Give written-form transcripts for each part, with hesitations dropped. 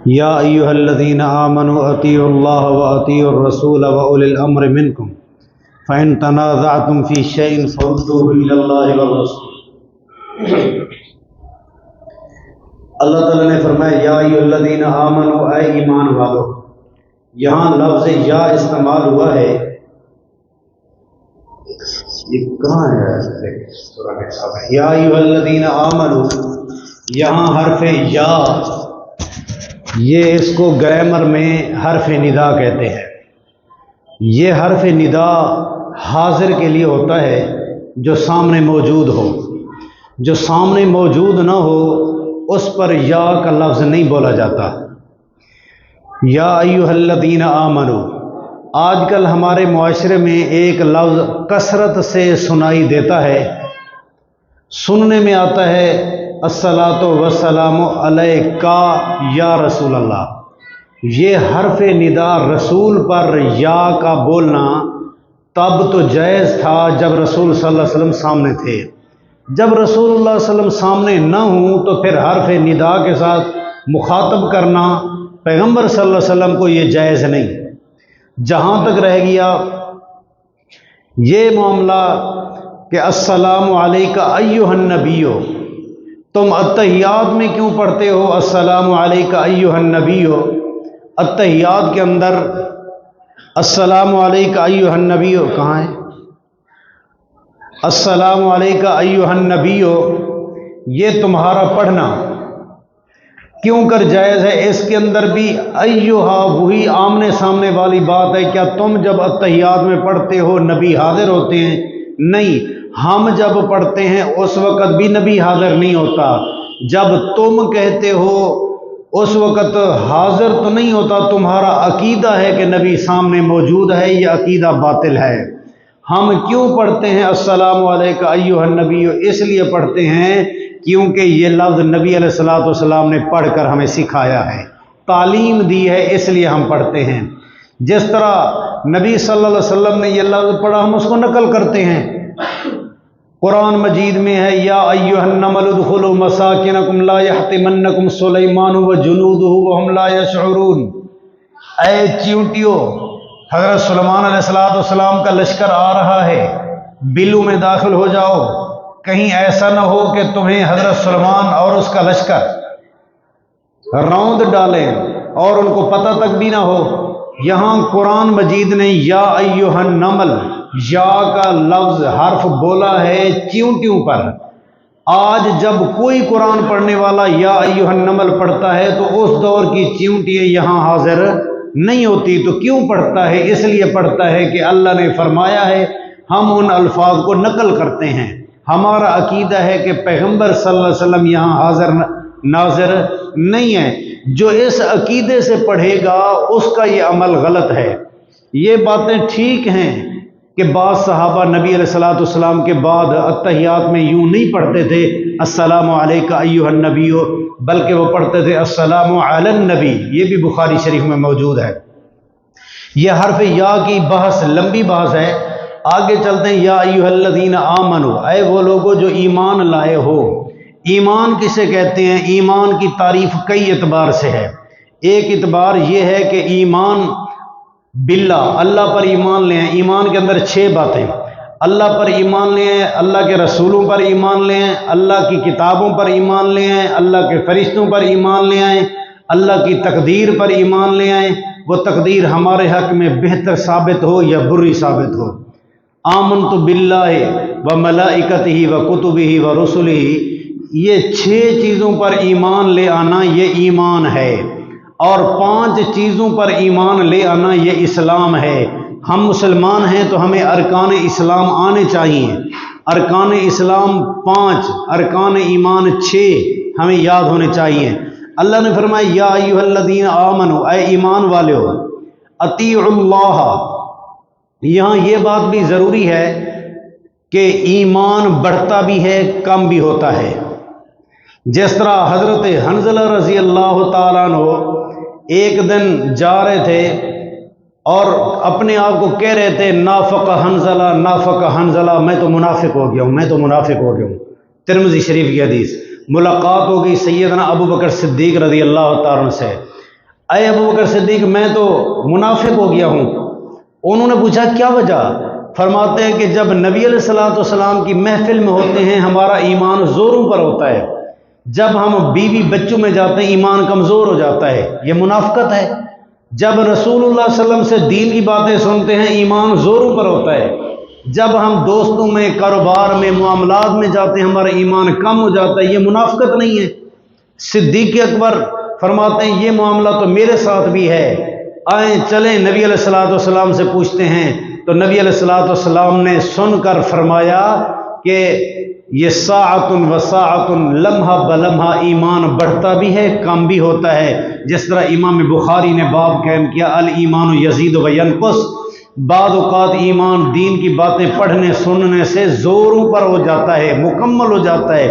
یا ایہا الذین آمنوا اطیعوا اللہ واطیعوا الرسول واولی الامر منکم فإن تنازعتم فی شیء فردوہ الی اللہ والرسول۔ اللہ تعالیٰ نے فرمایا یا ایہا الذین آمنوا، اے ایمان والو۔ یہاں لفظ یا استعمال ہوا ہے، یہ کہاں ہے؟ یا ایہا الذین آمنوا، یہاں حرف یا، یہ اس کو گرامر میں حرف ندا کہتے ہیں۔ یہ حرف ندا حاضر کے لیے ہوتا ہے جو سامنے موجود ہو، جو سامنے موجود نہ ہو اس پر یا کا لفظ نہیں بولا جاتا۔ یا ایھا الذین آمنوا، آج کل ہمارے معاشرے میں ایک لفظ کثرت سے سنائی دیتا ہے، سننے میں آتا ہے الصلاۃ والسلام علیک یا رسول اللہ۔ یہ حرف ندا رسول پر یا کا بولنا تب تو جائز تھا جب رسول صلی اللہ علیہ وسلم سامنے تھے۔ جب رسول اللہ صلی اللہ علیہ وسلم سامنے نہ ہوں تو پھر حرف ندا کے ساتھ مخاطب کرنا پیغمبر صلی اللہ علیہ وسلم کو یہ جائز نہیں۔ جہاں تک رہ گیا یہ معاملہ کہ السلام علیک ایھا النبی، تم اتحیات میں کیوں پڑھتے ہو السلام علیک ایھا النبی؟ اتحیات کے اندر السلام علیک ایھا النبی کہاں ہے؟ السلام علیک ایھا النبی یہ تمہارا پڑھنا کیوں کر جائز ہے؟ اس کے اندر بھی ایھا وہی آمنے سامنے والی بات ہے۔ کیا تم جب اتحیات میں پڑھتے ہو نبی حاضر ہوتے ہیں؟ نہیں، ہم جب پڑھتے ہیں اس وقت بھی نبی حاضر نہیں ہوتا۔ جب تم کہتے ہو اس وقت حاضر تو نہیں ہوتا، تمہارا عقیدہ ہے کہ نبی سامنے موجود ہے، یہ عقیدہ باطل ہے۔ ہم کیوں پڑھتے ہیں السلام علیک ایھا النبی؟ اس لیے پڑھتے ہیں کیونکہ یہ لفظ نبی علیہ الصلوۃ والسلام نے پڑھ کر ہمیں سکھایا ہے، تعلیم دی ہے، اس لیے ہم پڑھتے ہیں۔ جس طرح نبی صلی اللہ علیہ وسلم نے یہ لفظ پڑھا ہم اس کو نقل کرتے ہیں۔ قرآن مجید میں ہے یا ایھا النمل ادخلوا مساکنکم لا یحطمنکم سلیمان وجنودہ وہم لا یشعرون۔ اے چیونٹیو، حضرت سلیمان علیہ السلام کا لشکر آ رہا ہے، بلو میں داخل ہو جاؤ، کہیں ایسا نہ ہو کہ تمہیں حضرت سلیمان اور اس کا لشکر روند ڈالیں اور ان کو پتہ تک بھی نہ ہو۔ یہاں قرآن مجید نے یا ایھا النمل، یا کا لفظ حرف بولا ہے چیونٹیوں پر۔ آج جب کوئی قرآن پڑھنے والا یا ایھا النمل پڑھتا ہے تو اس دور کی چیونٹیاں یہاں حاضر نہیں ہوتی۔ تو کیوں پڑھتا ہے؟ اس لیے پڑھتا ہے کہ اللہ نے فرمایا ہے، ہم ان الفاظ کو نقل کرتے ہیں۔ ہمارا عقیدہ ہے کہ پیغمبر صلی اللہ علیہ وسلم یہاں حاضر ناظر نہیں ہے۔ جو اس عقیدے سے پڑھے گا اس کا یہ عمل غلط ہے۔ یہ باتیں ٹھیک ہیں کہ بعض صحابہ نبی علیہ الصلوۃ والسلام کے بعد اتحیات میں یوں نہیں پڑھتے تھے السلام علیک ایھا النبی، بلکہ وہ پڑھتے تھے السلام علی النبی۔ یہ بھی بخاری شریف میں موجود ہے۔ یہ حرف یا کی بحث لمبی بحث ہے، آگے چلتے ہیں۔ یا ایھا الذین آمنوا، اے وہ لوگوں جو ایمان لائے ہو۔ ایمان کسے کہتے ہیں؟ ایمان کی تعریف کئی اعتبار سے ہے۔ ایک اعتبار یہ ہے کہ ایمان باللہ، اللہ پر ایمان لے آئیں۔ ایمان کے اندر 6 باتیں، اللہ پر ایمان لے آئیں، اللہ کے رسولوں پر ایمان لے آئیں، اللہ کی کتابوں پر ایمان لے آئیں، اللہ کے فرشتوں پر ایمان لے آئیں، اللہ کی تقدیر پر ایمان لے آئیں، وہ تقدیر ہمارے حق میں بہتر ثابت ہو یا بری ثابت ہو۔ آمنت باللہ و ملائکتہ و کتبہ و رسلہ، یہ 6 چیزوں پر ایمان لے آنا یہ ایمان ہے، اور 5 چیزوں پر ایمان لے آنا یہ اسلام ہے۔ ہم مسلمان ہیں تو ہمیں ارکان اسلام آنے چاہیے۔ ارکان اسلام 5، ارکان ایمان 6 ہمیں یاد ہونے چاہیے۔ اللہ نے فرمایا یا ایھا الذین آمنوا، اے ایمان والو، اطیعوا اللہ۔ یہاں یہ بات بھی ضروری ہے کہ ایمان بڑھتا بھی ہے کم بھی ہوتا ہے۔ جس طرح حضرت حنظلہ رضی اللہ تعالیٰ عنہ ایک دن جا رہے تھے اور اپنے آپ کو کہہ رہے تھے نافق حنظلہ، نافق حنظلہ، میں تو منافق ہو گیا ہوں، میں تو منافق ہو گیا ہوں۔ ترمذی شریف کی حدیث۔ ملاقات ہو گئی سیدنا ابو بکر صدیق رضی اللہ تعالیٰ عنہ سے۔ اے ابو بکر صدیق میں تو منافق ہو گیا ہوں۔ انہوں نے پوچھا کیا وجہ؟ فرماتے ہیں کہ جب نبی علیہ الصلوۃ والسلام کی محفل میں ہوتے ہیں ہمارا ایمان زوروں پر ہوتا ہے، جب ہم بیوی بچوں میں جاتے ہیں ایمان کمزور ہو جاتا ہے، یہ منافقت ہے۔ جب رسول اللہ صلی اللہ علیہ وسلم سے دین کی باتیں سنتے ہیں ایمان زوروں پر ہوتا ہے، جب ہم دوستوں میں کاروبار میں معاملات میں جاتے ہیں ہمارا ایمان کم ہو جاتا ہے، یہ منافقت نہیں ہے۔ صدیق اکبر فرماتے ہیں یہ معاملہ تو میرے ساتھ بھی ہے، آئیں چلیں نبی علیہ الصلوۃ والسلام سے پوچھتے ہیں۔ تو نبی علیہ الصلوۃ والسلام نے سن کر فرمایا کہ یہ ساعت و ساعت لمحہ بلمحہ ایمان بڑھتا بھی ہے کم بھی ہوتا ہے، جس طرح امام بخاری نے باب قائم کیا الایمان یزید و ینقص۔ بعض اوقات ایمان دین کی باتیں پڑھنے سننے سے زوروں پر ہو جاتا ہے، مکمل ہو جاتا ہے،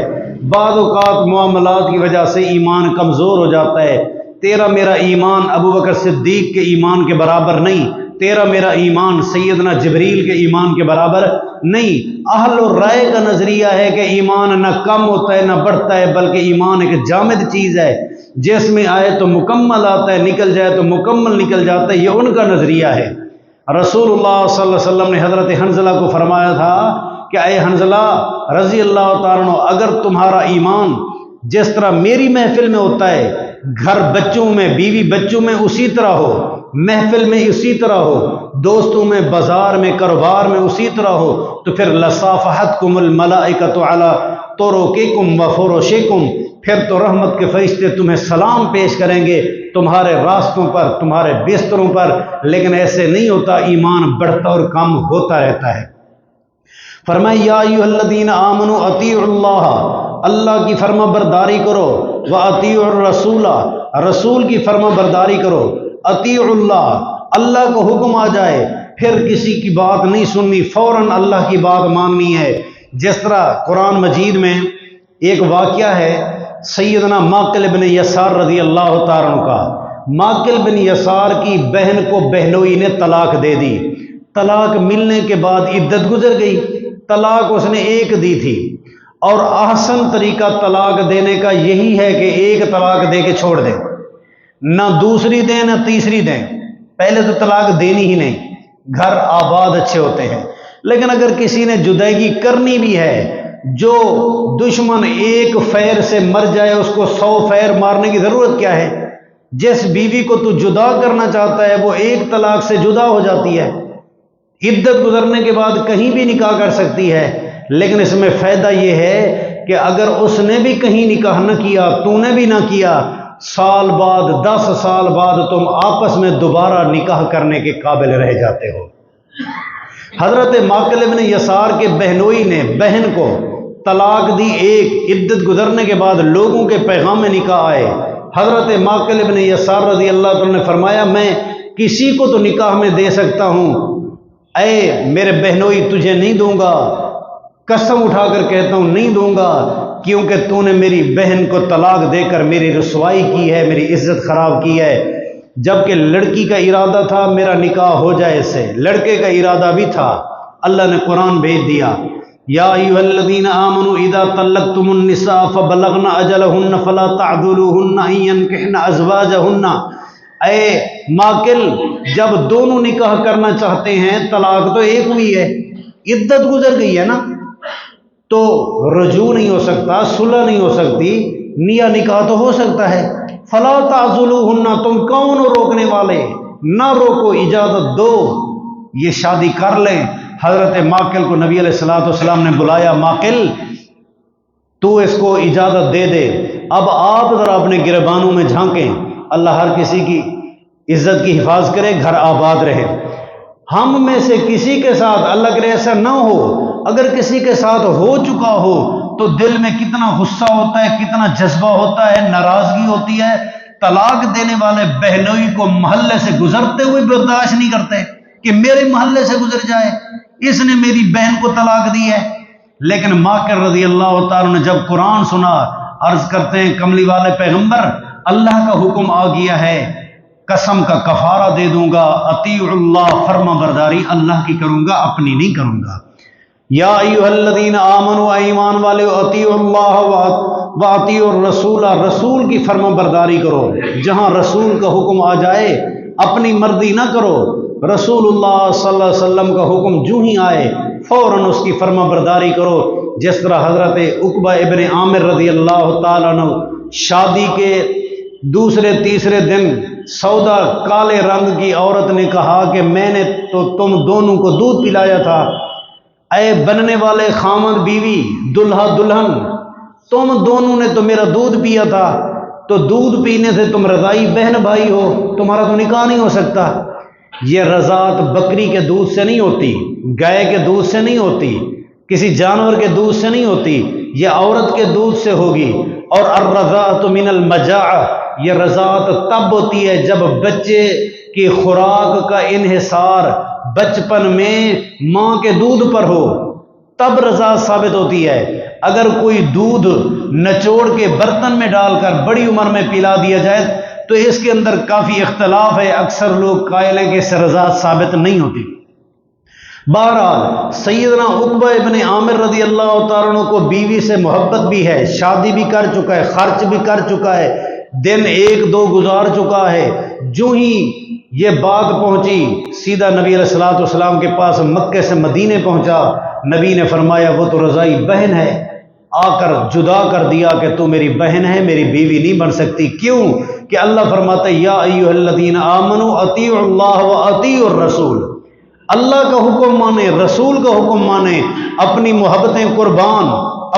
بعض اوقات معاملات کی وجہ سے ایمان کمزور ہو جاتا ہے۔ تیرا میرا ایمان ابو بکر صدیق کے ایمان کے برابر نہیں، تیرا میرا ایمان سیدنا جبریل کے ایمان کے برابر نہیں۔ اہل الرائے کا نظریہ ہے کہ ایمان نہ کم ہوتا ہے نہ بڑھتا ہے، بلکہ ایمان ایک جامد چیز ہے، جس میں آئے تو مکمل آتا ہے، نکل جائے تو مکمل نکل جاتا ہے، یہ ان کا نظریہ ہے۔ رسول اللہ صلی اللہ علیہ وسلم نے حضرت حنظلہ کو فرمایا تھا کہ اے حنظلہ رضی اللہ تعالیٰ عنہ، اگر تمہارا ایمان جس طرح میری محفل میں ہوتا ہے، گھر بچوں میں بیوی بچوں میں اسی طرح ہو، محفل میں اسی طرح ہو، دوستوں میں بازار میں کاروبار میں اسی طرح ہو، تو پھر لصافحتکم الملائکۃ علی طرقکم وفرشکم، پھر تو رحمت کے فرشتے تمہیں سلام پیش کریں گے تمہارے راستوں پر، تمہارے بستروں پر۔ لیکن ایسے نہیں ہوتا، ایمان بڑھتا اور کم ہوتا رہتا ہے۔ فرمایا یا ایھا الذین آمنوا اطیعوا اللہ، اللہ کی فرما برداری کرو، واطیعوا الرسول، رسول کی فرما برداری کرو۔ اطیعوا اللہ، اللہ کو حکم آ جائے پھر کسی کی بات نہیں سننی، فوراً اللہ کی بات ماننی ہے۔ جس طرح قرآن مجید میں ایک واقعہ ہے سیدنا ماقل بن یسار رضی اللہ تعالیٰ عنہ کا۔ ماقل بن یسار کی بہن کو بہنوئی نے طلاق دے دی، طلاق ملنے کے بعد عدت گزر گئی، طلاق اس نے ایک دی تھی، اور احسن طریقہ طلاق دینے کا یہی ہے کہ ایک طلاق دے کے چھوڑ دیں، نہ دوسری دیں نہ تیسری دیں، پہلے تو طلاق دینی ہی نہیں، گھر آباد اچھے ہوتے ہیں۔ لیکن اگر کسی نے جدائیگی کرنی بھی ہے، جو دشمن ایک فیر سے مر جائے اس کو 100 فیر مارنے کی ضرورت کیا ہے؟ جس بیوی کو تو جدا کرنا چاہتا ہے وہ ایک طلاق سے جدا ہو جاتی ہے، عدت گزرنے کے بعد کہیں بھی نکاح کر سکتی ہے۔ لیکن اس میں فائدہ یہ ہے کہ اگر اس نے بھی کہیں نکاح نہ کیا، تو نے بھی نہ کیا، سال بعد 10 سال بعد تم آپس میں دوبارہ نکاح کرنے کے قابل رہ جاتے ہو۔ حضرت ماقل بن یسار کے بہنوئی نے بہن کو طلاق دی، ایک عدت گزرنے کے بعد لوگوں کے پیغام میں نکاح آئے۔ حضرت ماقل بن یسار رضی اللہ تعالیٰ نے فرمایا میں کسی کو تو نکاح میں دے سکتا ہوں، اے میرے بہنوئی تجھے نہیں دوں گا، قسم اٹھا کر کہتا ہوں نہیں دوں گا، کیونکہ تو نے میری بہن کو طلاق دے کر میری رسوائی کی ہے، میری عزت خراب کی ہے۔ جبکہ لڑکی کا ارادہ تھا میرا نکاح ہو جائے اس سے، لڑکے کا ارادہ بھی تھا۔ اللہ نے قرآن بھیج دیا یا ایھا الذین آمنوا اذا طلقتم النساء فبلغن اجلہن فلا تعذلوہن ان ینکحن ازواجہن، اے ماقل جب دونوں نکاح کرنا چاہتے ہیں، طلاق تو ایک ہوئی ہے، عدت گزر گئی ہے نا، تو رجوع نہیں ہو سکتا، صلح نہیں ہو سکتی، نیا نکاح تو ہو سکتا ہے۔ فلا تعذلوہن، تم کون ہو روکنے والے؟ نہ روکو، اجازت دو، یہ شادی کر لیں۔ حضرت ماقل کو نبی علیہ السلام نے بلایا، ماقل تو اس کو اجازت دے دے، اب آپ ذرا اپنے گریبانوں میں جھانکیں، اللہ ہر کسی کی عزت کی حفاظت کرے، گھر آباد رہے۔ ہم میں سے کسی کے ساتھ اللہ کرے ایسا نہ ہو، اگر کسی کے ساتھ ہو چکا ہو تو دل میں کتنا غصہ ہوتا ہے، کتنا جذبہ ہوتا ہے، ناراضگی ہوتی ہے۔ طلاق دینے والے بہنوئی کو محلے سے گزرتے ہوئے برداشت نہیں کرتے کہ میرے محلے سے گزر جائے، اس نے میری بہن کو طلاق دی ہے۔ لیکن ماقل رضی اللہ تعالیٰ نے جب قرآن سنا، عرض کرتے ہیں کملی والے پیغمبر اللہ کا حکم آ گیا ہے، قسم کا کفارہ دے دوں گا، اطیع اللہ، فرما برداری اللہ کی کروں گا، اپنی نہیں کروں گا۔ یا ایھا الذین آمنوا، ایمان والے، اطیعوا اللہ وَأَطِیعُوا الرَّسُولَ، رسول کی فرما برداری کرو، جہاں رسول کا حکم آ جائے اپنی مرضی نہ کرو، رسول اللہ صلی اللہ علیہ وسلم کا حکم جو ہی آئے فوراً اس کی فرما برداری کرو۔ جس طرح حضرت عقبہ ابن عامر رضی اللہ تعالیٰ عنہ شادی کے دوسرے تیسرے دن سودا کالے رنگ کی عورت نے کہا کہ میں نے تو تم دونوں کو دودھ پلایا تھا، اے بننے والے خامد بیوی، دلہا دلہن، تم دونوں نے تو میرا دودھ پیا تھا، تو دودھ پینے سے تم رضائی بہن بھائی ہو، تمہارا تو نکاح نہیں ہو سکتا۔ یہ رضاعت بکری کے دودھ سے نہیں ہوتی، گائے کے دودھ سے نہیں ہوتی، کسی جانور کے دودھ سے نہیں ہوتی، یہ عورت کے دودھ سے ہوگی۔ اور الرضاعت من المجاعہ، یہ رضاعت تب ہوتی ہے جب بچے کی خوراک کا انحصار بچپن میں ماں کے دودھ پر ہو، تب رضاعت ثابت ہوتی ہے۔ اگر کوئی دودھ نچوڑ کے برتن میں ڈال کر بڑی عمر میں پلا دیا جائے تو اس کے اندر کافی اختلاف ہے، اکثر لوگ قائل ہیں کہ اس سے رضاعت ثابت نہیں ہوتی۔ بہرحال سیدنا عقبہ ابن عامر رضی اللہ تعالیٰ عنہ کو بیوی سے محبت بھی ہے، شادی بھی کر چکا ہے، خرچ بھی کر چکا ہے، دن ایک دو گزار چکا ہے۔ جو ہی یہ بات پہنچی سیدھا نبی علیہ الصلوۃ والسلام کے پاس مکے سے مدینے پہنچا، نبی نے فرمایا وہ تو رضائی بہن ہے، آ کر جدا کر دیا کہ تو میری بہن ہے، میری بیوی نہیں بن سکتی۔ کیوں کہ اللہ فرماتا ہے یا ایھا الذین آمنوا اطیعوا اللہ واطیعوا الرسول، اللہ کا حکم مانے، رسول کا حکم مانے، اپنی محبتیں قربان،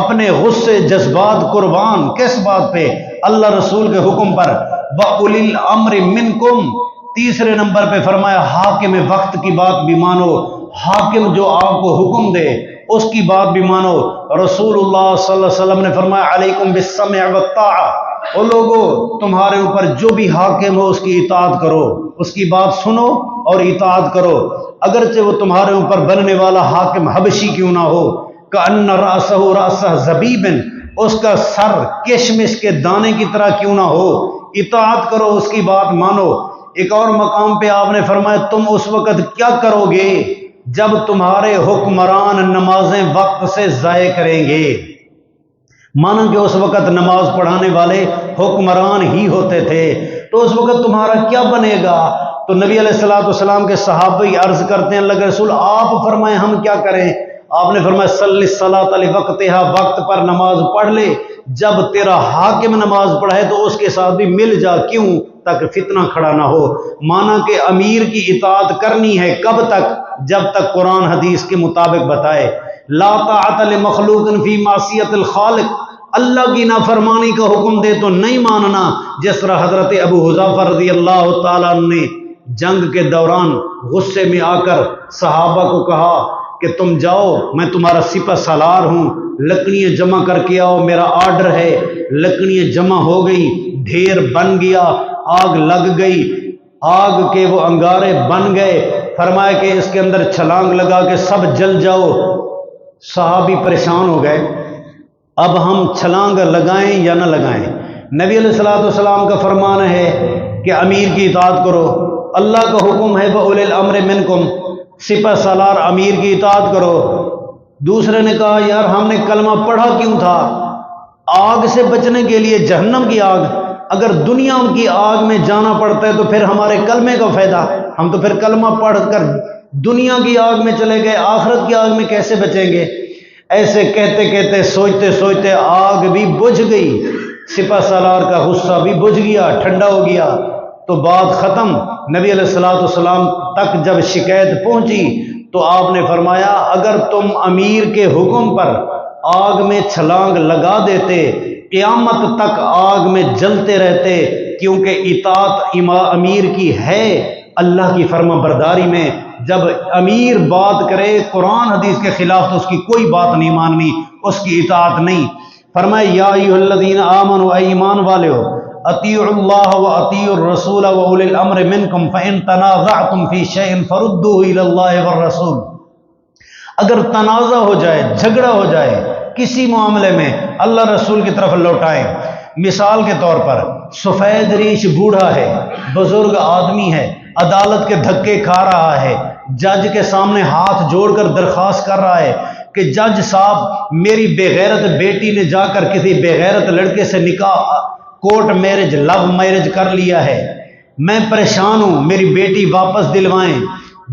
اپنے غصے جذبات قربان، کس بات پہ؟ اللہ رسول کے حکم پر۔ وَأُولِي الْأَمْرِ مِنْكُمْ، تیسرے نمبر پہ فرمایا حاکم وقت کی بات بھی مانو، حاکم جو آپ کو حکم دے اس کی بات بھی مانو۔ رسول اللہ صلی اللہ علیہ وسلم نے فرمایا علیکم بالسمع والطاعہ، او لوگو تمہارے اوپر جو بھی حاکم ہو اس کی اطاعت کرو، اس کی بات سنو اور اطاعت کرو، اگرچہ وہ تمہارے اوپر بننے والا حاکم حبشی کیوں نہ ہو۔ کأن رأسہ رأس زبیب، اس کا سر کشمش کے دانے کی طرح کیوں نہ ہو، اطاعت کرو، اس کی بات مانو۔ ایک اور مقام پہ آپ نے فرمایا تم اس وقت کیا کرو گے جب تمہارے حکمران نمازیں وقت سے ضائع کریں گے، مانا کہ اس وقت نماز پڑھانے والے حکمران ہی ہوتے تھے، تو اس وقت تمہارا کیا بنے گا؟ تو نبی علیہ الصلوۃ والسلام کے صحابہ عرض کرتے ہیں اللہ کے رسول آپ فرمائیں ہم کیا کریں؟ آپ نے فرمایا صلی الصلاۃ لوقتہا، وقت پر نماز پڑھ لے، جب تیرا حاکم نماز پڑھائے تو اس کے ساتھ بھی مل جا، کیوں؟ تاکہ فتنہ کھڑا نہ ہو۔ مانا کہ امیر کی اطاعت کرنی ہے کب تک؟ جب تک قرآن حدیث کے مطابق بتائے۔ لا طاعت لمخلوق فی معصیت الخالق، اللہ کی نافرمانی کا حکم دے تو نہیں ماننا، جس طرح حضرت ابو حذیفہ رضی اللہ تعالیٰ عنہ نے جنگ کے دوران غصے میں آ کر صحابہ کو کہا کہ تم جاؤ، میں تمہارا سپہ سالار ہوں، لکڑیاں جمع کر کے آؤ، میرا آرڈر ہے۔ لکڑیاں جمع ہو گئی، ڈھیر بن گیا، آگ لگ گئی، آگ کے وہ انگارے بن گئے، فرمایا کہ اس کے اندر چھلانگ لگا کہ سب جل جاؤ۔ صحابی پریشان ہو گئے، اب ہم چھلانگ لگائیں یا نہ لگائیں؟ نبی علیہ الصلوۃ والسلام کا فرمان ہے کہ امیر کی اطاعت کرو، اللہ کا حکم ہے وَأُولِي الْأَمْرِ مِنْكُمْ، سپہ سالار امیر کی اطاعت کرو۔ دوسرے نے کہا یار ہم نے کلمہ پڑھا کیوں تھا؟ آگ سے بچنے کے لیے، جہنم کی آگ، اگر دنیا کی آگ میں جانا پڑتا ہے تو پھر ہمارے کلمے کا فائدہ؟ ہم تو پھر کلمہ پڑھ کر دنیا کی آگ میں چلے گئے، آخرت کی آگ میں کیسے بچیں گے؟ ایسے کہتے کہتے سوچتے سوچتے آگ بھی بجھ گئی، سپہ سالار کا غصہ بھی بجھ گیا، ٹھنڈا ہو گیا، تو بات ختم۔ نبی علیہ الصلوۃ والسلام تک جب شکایت پہنچی تو آپ نے فرمایا اگر تم امیر کے حکم پر آگ میں چھلانگ لگا دیتے قیامت تک آگ میں جلتے رہتے، کیونکہ اطاعت امیر کی ہے اللہ کی فرما برداری میں۔ جب امیر بات کرے قرآن حدیث کے خلاف تو اس کی کوئی بات نہیں ماننی، اس کی اطاعت نہیں۔ فرمایا یا ایھا الذین آمنوا، اے ایمان والے ہو، اطیعوا اللہ واطیعوا الرسول واولی الامر منکم فان تنازعتم فی شیء فردوہ الی اللہ والرسول، اگر تنازع ہو جائے، جھگڑا ہو جائے کسی معاملے میں، اللہ رسول کی طرف لوٹائیں۔ مثال کے طور پر سفید ریش بوڑھا ہے، بزرگ آدمی ہے، عدالت کے دھکے کھا رہا ہے، جج کے سامنے ہاتھ جوڑ کر درخواست کر رہا ہے کہ جج صاحب میری بےغیرت بیٹی نے جا کر کسی بےغیرت لڑکے سے نکاح کورٹ میرج لو میرج کر لیا ہے، میں پریشان ہوں، میری بیٹی واپس دلوائیں۔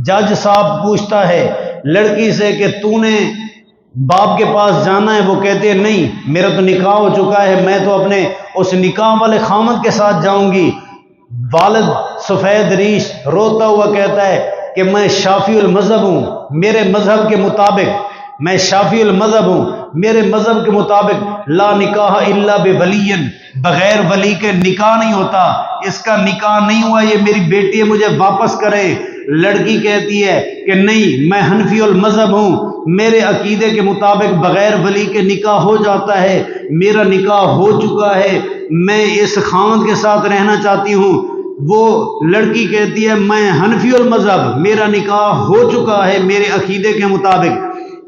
جج صاحب پوچھتا ہے لڑکی سے کہ تو نے باپ کے پاس جانا ہے؟ وہ کہتے ہیں نہیں، میرا تو نکاح ہو چکا ہے، میں تو اپنے اس نکاح والے خامد کے ساتھ جاؤں گی۔ والد سفید ریش روتا ہوا کہتا ہے کہ میں شافعی المذہب ہوں، میرے مذہب کے مطابق میں شافعی المذہب ہوں، میرے مذہب کے مطابق لا نکاح الا بولی، بغیر ولی کے نکاح نہیں ہوتا، اس کا نکاح نہیں ہوا، یہ میری بیٹی ہے، مجھے واپس کرے۔ لڑکی کہتی ہے کہ نہیں، میں حنفی المذہب ہوں، میرے عقیدے کے مطابق بغیر ولی کے نکاح ہو جاتا ہے، میرا نکاح ہو چکا ہے، میں اس خاوند کے ساتھ رہنا چاہتی ہوں۔ وہ لڑکی کہتی ہے میں حنفی المذہب، میرا نکاح ہو چکا ہے میرے عقیدے کے مطابق۔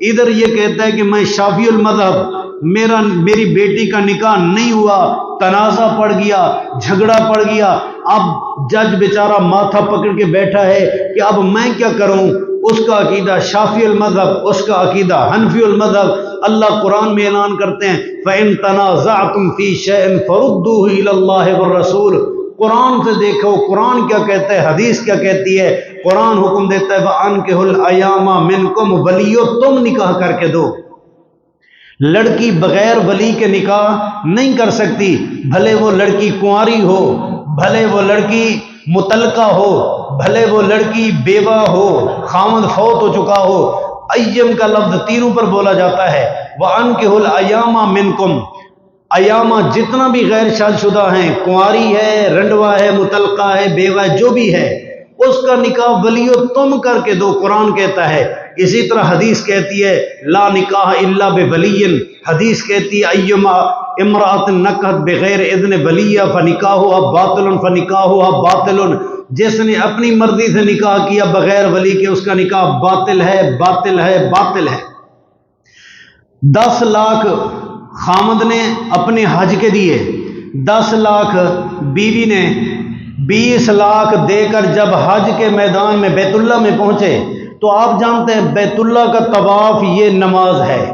ادھر یہ کہتا ہے کہ میں شافعی المذہب، میری بیٹی کا نکاح نہیں ہوا۔ تنازع پڑ گیا، جھگڑا پڑ گیا۔ اب جج بیچارہ ماتھا پکڑ کے بیٹھا ہے کہ اب میں کیا کروں؟ اس کا عقیدہ شافعی المذہب، اس کا عقیدہ حنفی المذہب۔ اللہ قرآن میں اعلان کرتے ہیں فَإِن تَنَازَعْتُمْ فِي شَيْءٍ فَرُدُّوهُ إِلَى اللَّهِ وَالرَّسُولِ۔ قرآن سے دیکھو قرآن کیا کہتا ہے، حدیث کیا کہتی ہے۔ قرآن حکم دیتا ہے وَأَنكِحُوا الْأَيَامَ مِنكُمْ، ولیو تم نکاح کر کے دو۔ لڑکی بغیر ولی کے نکاح نہیں کر سکتی، بھلے وہ لڑکی کنواری ہو، بھلے وہ لڑکی مطلقہ ہو، بھلے وہ لڑکی بیوہ ہو، خامد فوت ہو چکا ہو۔ ایم کا لفظ تینوں پر بولا جاتا ہے۔ وَأَنكِحُوا الْأَيَامَ مِنكُمْ، ایامہ جتنا بھی غیر شادی شدہ ہیں، کنواری ہے، رنڈوا ہے، مطلقہ ہے، بیوہ ہے، جو بھی ہے، اس کا نکاح ولیو تم کر کے دو، قرآن کہتا ہے۔ اسی طرح حدیث کہتی ہے لا نکاح الا بولی، حدیث کہتی ہے ایما امرأۃ نکحت بغیر اذن ولیہ فنکاحها باطل فنکاحها باطل، جس نے اپنی مرضی سے نکاح کیا بغیر ولی کے، اس کا نکاح باطل ہے، باطل ہے، باطل ہے۔ 10 لاکھ خامد نے اپنے حج کے دیے، 10 لاکھ بیوی نے، 20 لاکھ دے کر جب حج کے میدان میں بیت اللہ میں پہنچے تو آپ جانتے ہیں بیت اللہ کا طواف یہ نماز ہے۔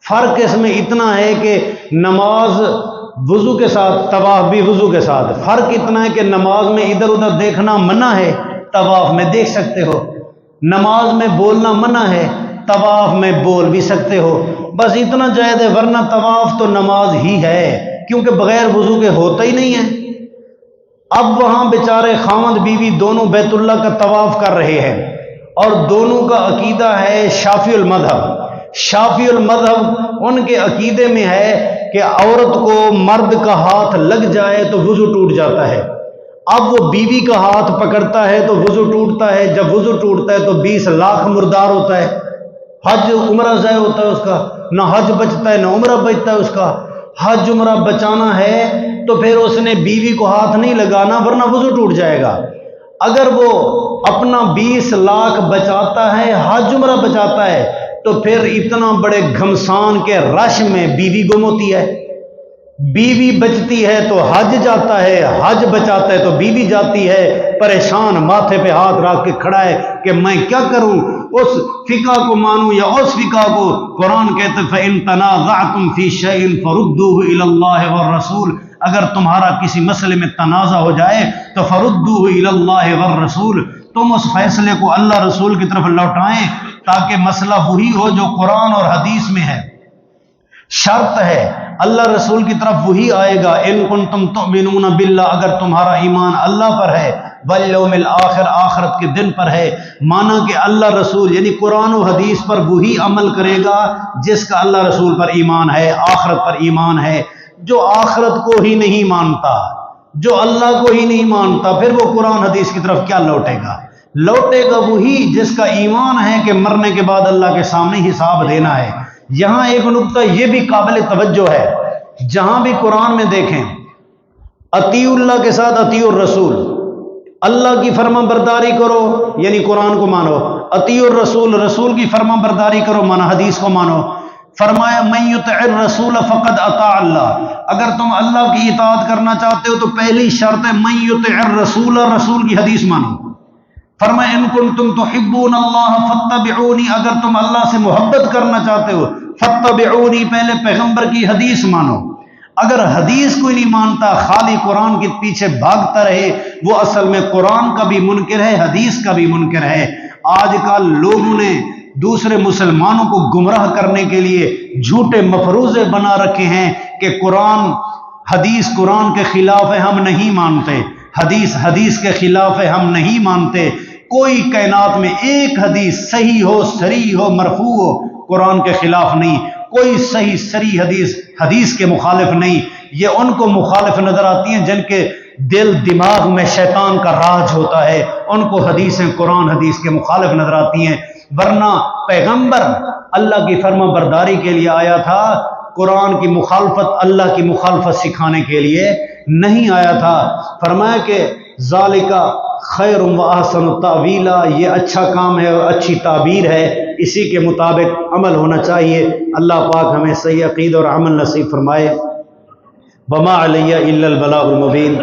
فرق اس میں اتنا ہے کہ نماز وضو کے ساتھ، طواف بھی وضو کے ساتھ۔ فرق اتنا ہے کہ نماز میں ادھر ادھر دیکھنا منع ہے، طواف میں دیکھ سکتے ہو۔ نماز میں بولنا منع ہے، طواف میں بول بھی سکتے ہو، بس اتنا جائز ہے، ورنہ طواف تو نماز ہی ہے، کیونکہ بغیر وضو کے ہوتا ہی نہیں ہے۔ اب وہاں بیچارے خاوند بیوی دونوں بیت اللہ کا طواف کر رہے ہیں، اور دونوں کا عقیدہ ہے شافعی المذہب۔ شافعی المذہب ان کے عقیدے میں ہے کہ عورت کو مرد کا ہاتھ لگ جائے تو وضو ٹوٹ جاتا ہے۔ اب وہ بیوی کا ہاتھ پکڑتا ہے تو وضو ٹوٹتا ہے، جب وضو ٹوٹتا ہے تو 20 لاکھ مردار ہوتا ہے، حج عمرہ ضائع ہوتا ہے اس کا، نہ حج بچتا ہے نہ عمرہ بچتا ہے اس کا۔ حج عمرہ بچانا ہے تو پھر اس نے بیوی کو ہاتھ نہیں لگانا، ورنہ وضو ٹوٹ جائے گا۔ اگر وہ اپنا 20 لاکھ بچاتا ہے، حج عمرہ بچاتا ہے، تو پھر اتنا بڑے گھمسان کے رش میں بیوی گم ہوتی ہے۔ بیوی بچتی ہے تو حج جاتا ہے، حج بچاتا ہے تو بیوی جاتی ہے، پریشان ماتھے پہ ہاتھ رکھ کے کھڑا ہے کہ میں کیا کروں، اس فقہ کو مانوں یا اس فقہ کو۔ قرآن کہتے ہیں فَإِن تَنَازَعْتُمْ فِي شَيْءٍ فَرُدُّوهُ إِلَى اللَّهِ وَالرَّسُولِ، اگر تمہارا کسی مسئلے میں تنازع ہو جائے تو فَرُدُّوهُ إِلَى اللَّهِ وَالرَّسُولِ، تم اس فیصلے کو اللہ رسول کی طرف لوٹائیں تاکہ مسئلہ وہی ہو جو قرآن اور حدیث میں ہے۔ شرط ہے اللہ رسول کی طرف وہی آئے گا، ان کنتم تؤمنون باللہ، اگر تمہارا ایمان اللہ پر ہے، والیوم الآخر، آخرت کے دن پر ہے، مانا کہ اللہ رسول یعنی قرآن و حدیث پر وہی عمل کرے گا جس کا اللہ رسول پر ایمان ہے، آخرت پر ایمان ہے۔ جو آخرت کو ہی نہیں مانتا، جو اللہ کو ہی نہیں مانتا، پھر وہ قرآن حدیث کی طرف کیا لوٹے گا؟ لوٹے گا وہی جس کا ایمان ہے کہ مرنے کے بعد اللہ کے سامنے حساب دینا ہے۔ یہاں ایک نقطہ یہ بھی قابل توجہ ہے، جہاں بھی قرآن میں دیکھیں اطیع اللہ کے ساتھ اطیع الرسول، اللہ کی فرما برداری کرو یعنی قرآن کو مانو، اطیع الرسول، رسول کی فرما برداری کرو مانا حدیث کو مانو۔ فرمایا من یطع الرسول فقد اطاع اللہ، اگر تم اللہ کی اطاعت کرنا چاہتے ہو تو پہلی شرط ہے من یطع الرسول، رسول کی حدیث مانو۔ فرمایا ان کنتم تحبون اللہ فاتبعونی، اگر تم اللہ سے محبت کرنا چاہتے ہو فاتبعونی، پہلے پیغمبر کی حدیث مانو۔ اگر حدیث کوئی نہیں مانتا، خالی قرآن کے پیچھے بھاگتا رہے، وہ اصل میں قرآن کا بھی منکر ہے، حدیث کا بھی منکر ہے۔ آج کل لوگوں نے دوسرے مسلمانوں کو گمراہ کرنے کے لیے جھوٹے مفروضے بنا رکھے ہیں کہ قرآن حدیث قرآن کے خلاف ہے، ہم نہیں مانتے، حدیث حدیث کے خلاف ہے، ہم نہیں مانتے۔ کوئی کائنات میں ایک حدیث صحیح ہو، صریح ہو، مرفوع ہو، قرآن کے خلاف نہیں، کوئی صحیح صریح حدیث حدیث کے مخالف نہیں۔ یہ ان کو مخالف نظر آتی ہیں جن کے دل دماغ میں شیطان کا راج ہوتا ہے، ان کو حدیثیں قرآن حدیث کے مخالف نظر آتی ہیں، ورنہ پیغمبر اللہ کی فرما برداری کے لیے آیا تھا، قرآن کی مخالفت اللہ کی مخالفت سکھانے کے لیے نہیں آیا تھا۔ فرمایا کہ ذالکا خیر و احسن تاویلا، یہ اچھا کام ہے اور اچھی تعبیر ہے، اسی کے مطابق عمل ہونا چاہیے۔ اللہ پاک ہمیں صحیح عقیدہ اور عمل نصیب فرمائے۔ وما علی الا البلاغ المبین۔